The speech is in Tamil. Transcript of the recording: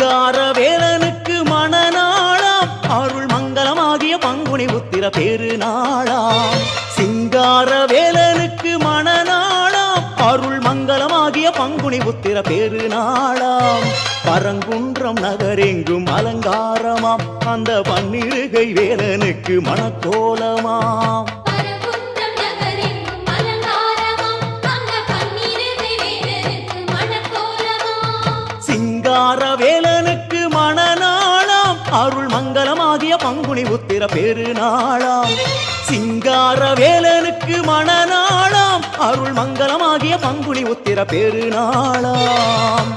சிங்கார வேலனுக்கு மணநாளாம் அருள் மங்களமாகிய பங்குனி உத்திர பெருநாளாம் சிங்கார வேலனுக்கு மணநாளாம் அருள் மங்களமாகிய பங்குனி உத்திர பெருநாளாம் பரங்குன்றம் நகரெங்கும் அலங்காரமாம் அந்த பன்னிருகை வேலனுக்கு மணக்கோலமாம் சிங்கார வேலனுக்கு மணநாளாம் அருள் மங்களமாகிய பங்குனி உத்திர பெருநாளாம் சிங்கார வேலனுக்கு மணநாளாம் அருள் மங்களமாகிய பங்குனி உத்திர பெருநாளாம்